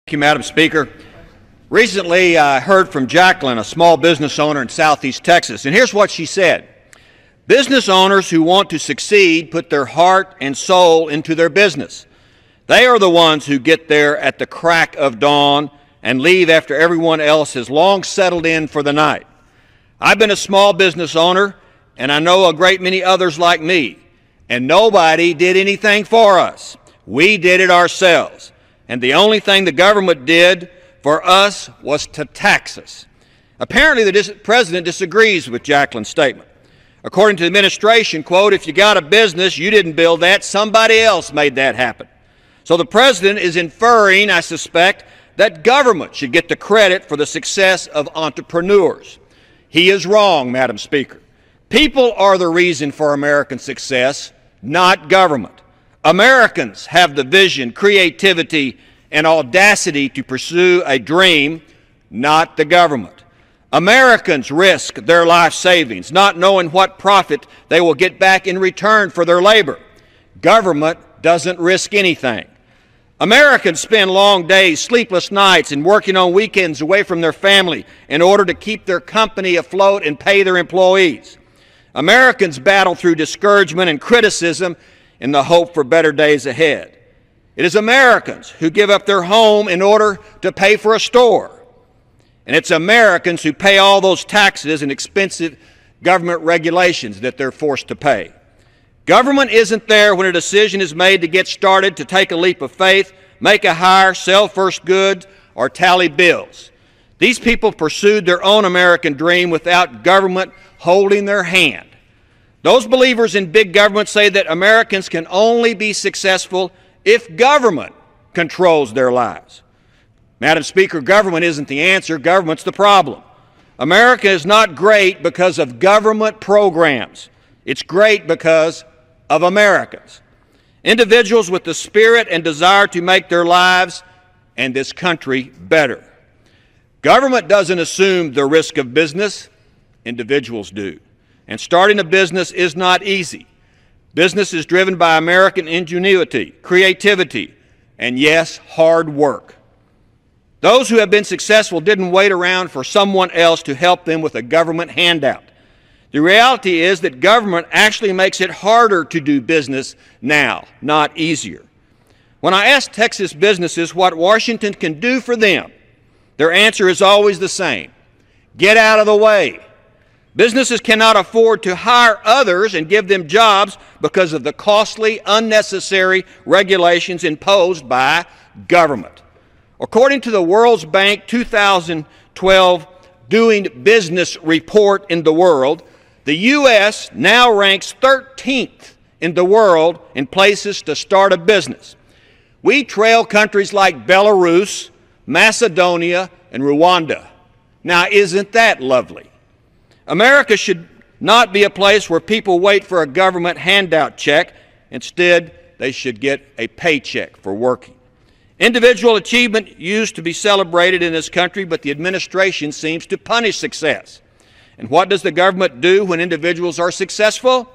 Thank you, Madam Speaker. Recently, I heard from Jacqueline, a small business owner in Southeast Texas, and here's what she said. Business owners who want to succeed put their heart and soul into their business. They are the ones who get there at the crack of dawn and leave after everyone else has long settled in for the night. I've been a small business owner, and I know a great many others like me, and nobody did anything for us. We did it ourselves, and the only thing the government did for us was to tax us. Apparently, the president disagrees with Jacqueline's statement. According to the administration, quote, if you got a business, you didn't build that, somebody else made that happen. So the president is inferring, I suspect, that government should get the credit for the success of entrepreneurs. He is wrong, Madam Speaker. People are the reason for American success, not government. Americans have the vision, creativity, and audacity to pursue a dream, not the government. Americans risk their life savings, not knowing what profit they will get back in return for their labor. Government doesn't risk anything. Americans spend long days, sleepless nights, and working on weekends away from their family in order to keep their company afloat and pay their employees. Americans battle through discouragement and criticism in the hope for better days ahead. It is Americans who give up their home in order to pay for a store. And it's Americans who pay all those taxes and expensive government regulations that they're forced to pay. Government isn't there when a decision is made to get started, to take a leap of faith, make a hire, sell first goods, or tally bills. These people pursued their own American dream without government holding their hand. Those believers in big government say that Americans can only be successful if government controls their lives. Madam Speaker, government isn't the answer, government's the problem. America is not great because of government programs. It's great because of Americans. Individuals with the spirit and desire to make their lives and this country better. Government doesn't assume the risk of business, individuals do. And starting a business is not easy. Business is driven by American ingenuity, creativity, and yes, hard work. Those who have been successful didn't wait around for someone else to help them with a government handout. The reality is that government actually makes it harder to do business now, not easier. When I ask Texas businesses what Washington can do for them, their answer is always the same: get out of the way. Businesses cannot afford to hire others and give them jobs because of the costly, unnecessary regulations imposed by government. According to the World Bank 2012 Doing Business report in the world, the U.S. now ranks 13th in the world in places to start a business. We trail countries like Belarus, Macedonia, and Rwanda. Now, isn't that lovely? America should not be a place where people wait for a government handout check. Instead, they should get a paycheck for working. Individual achievement used to be celebrated in this country, but the administration seems to punish success. And what does the government do when individuals are successful?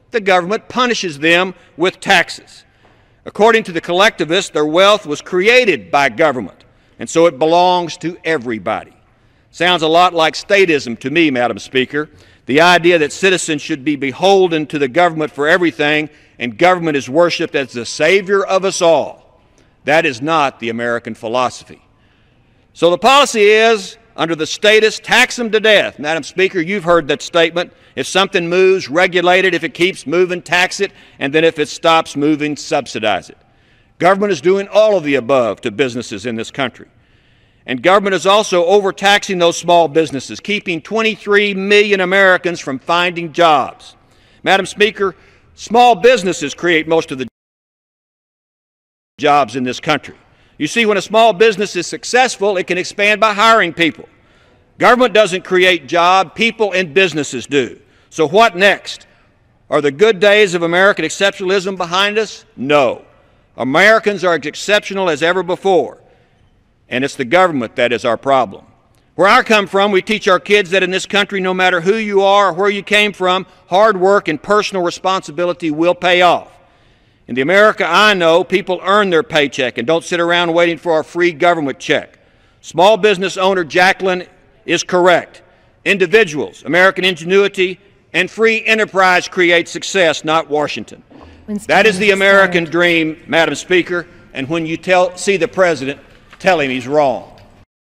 The government punishes them with taxes. According to the collectivists, their wealth was created by government, and so it belongs to everybody. Sounds a lot like statism to me, Madam Speaker. The idea that citizens should be beholden to the government for everything, and government is worshipped as the savior of us all. That is not the American philosophy. So the policy is, under the status, tax them to death. Madam Speaker, you've heard that statement. If something moves, regulate it. If it keeps moving, tax it. And then if it stops moving, subsidize it. Government is doing all of the above to businesses in this country. And government is also overtaxing those small businesses, keeping 23 million Americans from finding jobs. Madam Speaker, small businesses create most of the jobs in this country. You see, when a small business is successful, it can expand by hiring people. Government doesn't create jobs, people and businesses do. So what next? Are the good days of American exceptionalism behind us? No. Americans are as exceptional as ever before. And it's the government that is our problem. Where I come from, we teach our kids that in this country, no matter who you are or where you came from, hard work and personal responsibility will pay off. In the America I know, people earn their paycheck and don't sit around waiting for a free government check. Small business owner Jacqueline is correct. Individuals, American ingenuity, and free enterprise create success, not Washington. That is the American dream, Madam Speaker, and when you see the President, tell him he's wrong.